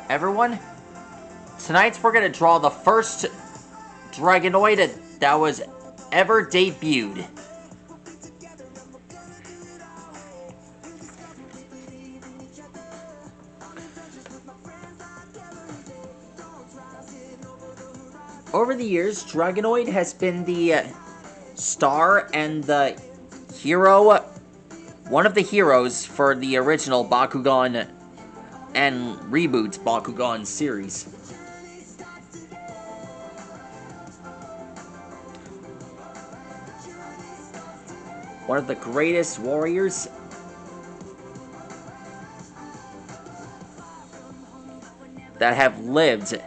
Everyone, tonight we're gonna draw the first Dragonoid that was ever debuted. Over the years, Dragonoid has been the star and the hero, one of the heroes for the original Bakugan and reboots Bakugan series. One of the greatest warriors that have lived.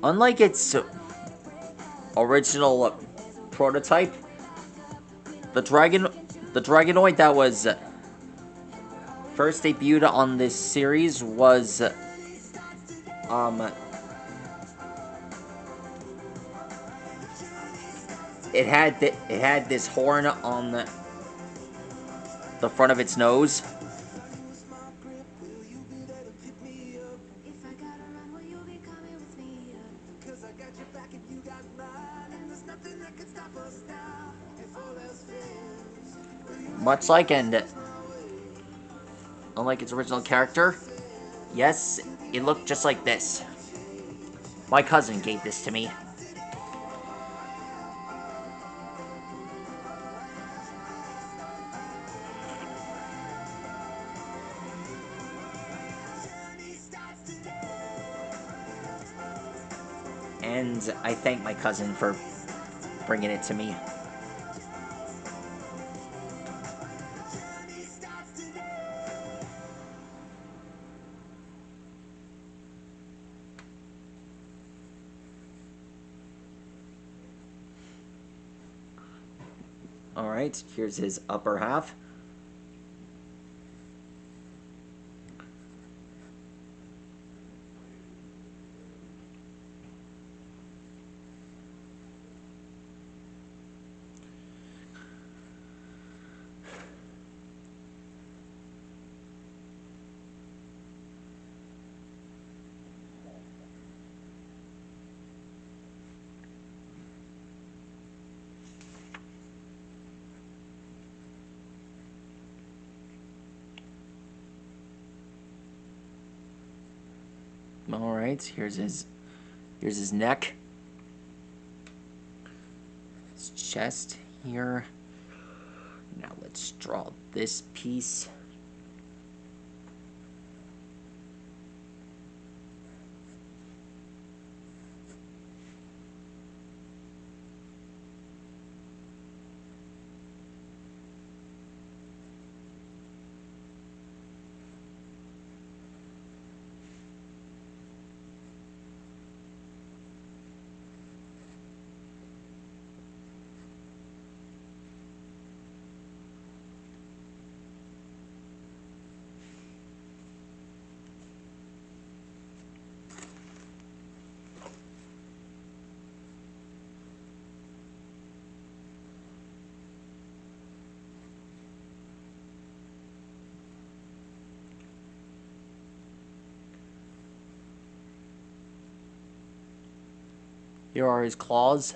Unlike its original prototype, the Dragonoid that was first debuted on this series was it had this horn on the front of its nose. Much like and unlike its original character, yes, it looked just like this. My cousin gave this to me. And I thank my cousin for bringing it to me. Alright, here's his upper half. Alright, here's his neck. His chest here. Now let's draw this piece. Here are his claws.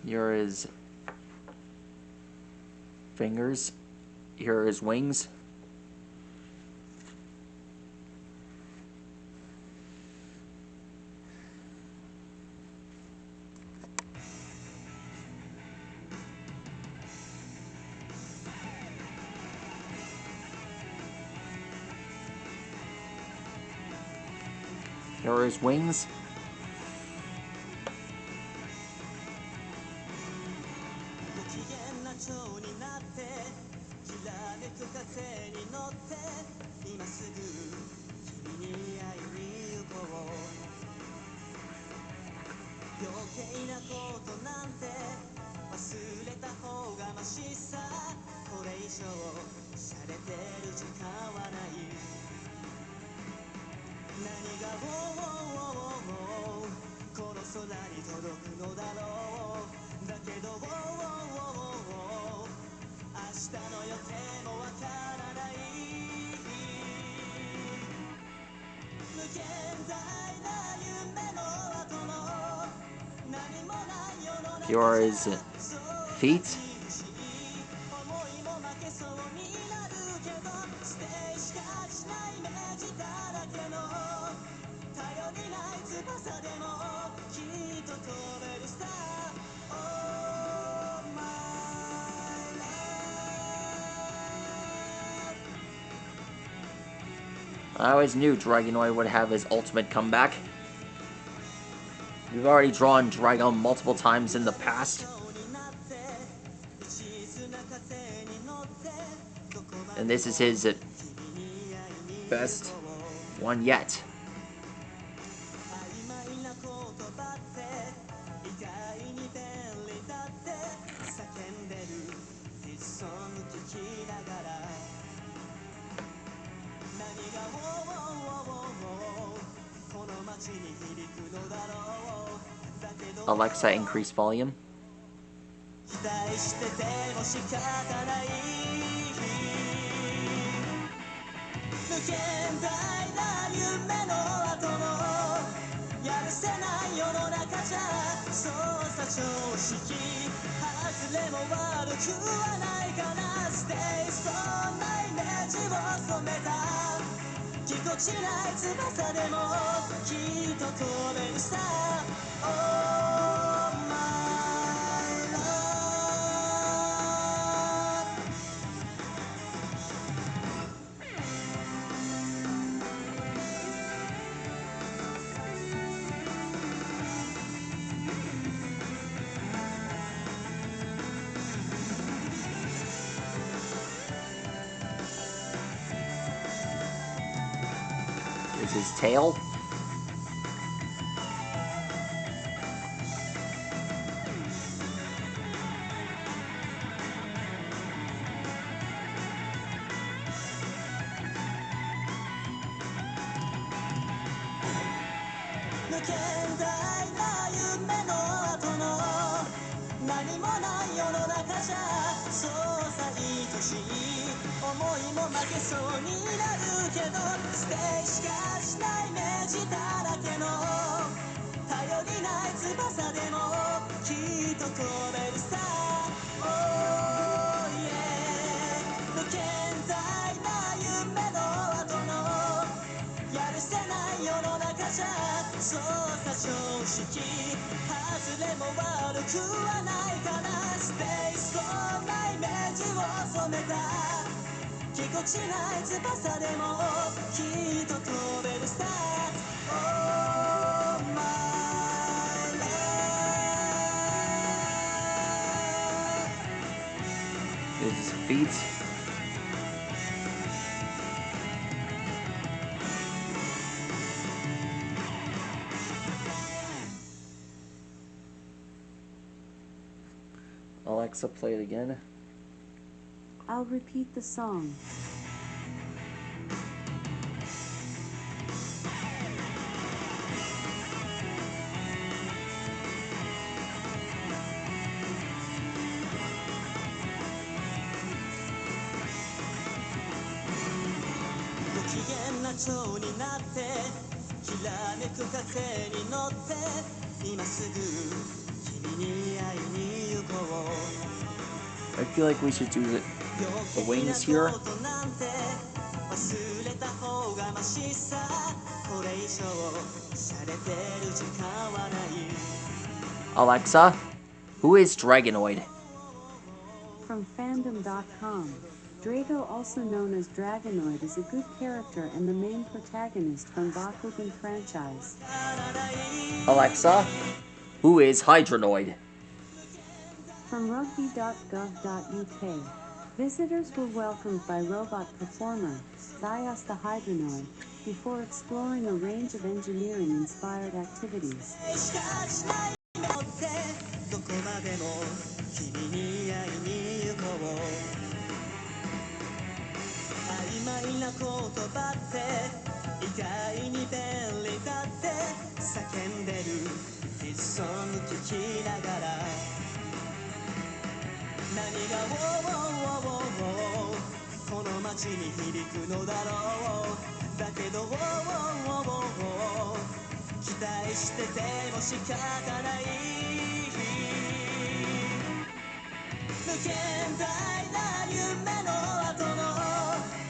Here are his fingers. Here are his wings. Here are his wings. Here are his feet. I always knew Dragonoid would have his ultimate comeback. We've already drawn Dragon multiple times in the past. And this is his best one yet. Alexa, increase volume. Here's his tail. Here's his feet. Alexa, play it again. I'll repeat the song. I feel like we should do the wings here. Alexa, who is Dragonoid? From fandom.com. Drago, also known as Dragonoid, is a good character and the main protagonist from Bakugan franchise. Alexa, who is Hydronoid? From rugby.gov.uk, visitors were welcomed by robot performer Dias the Hydronoid before exploring a range of engineering-inspired activities.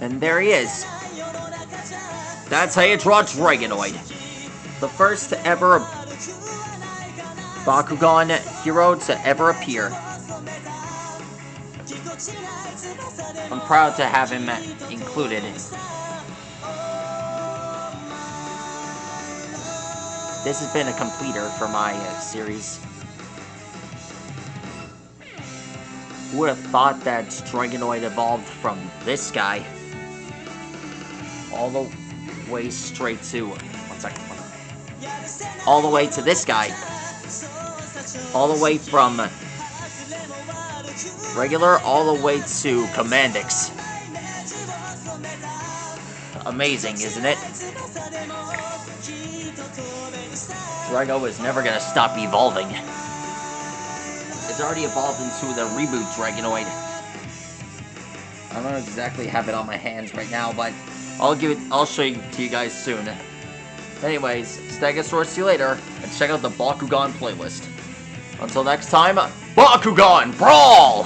And there he is. That's how you draw Dragonoid. The first ever Bakugan hero to ever appear. I'm proud to have him included. This has been a completer for my series. Who would have thought that Dragonoid evolved from this guy all the way straight to... One second. All the way to this guy. All the way from regular all the way to Commandix. Amazing, isn't it? Drago is never gonna stop evolving. It's already evolved into the reboot Dragonoid. I don't exactly have it on my hands right now, but I'll show it to you guys soon. Anyways, Stegosaurus, see you later, and check out the Bakugan playlist. Until next time, Bakugan Brawl!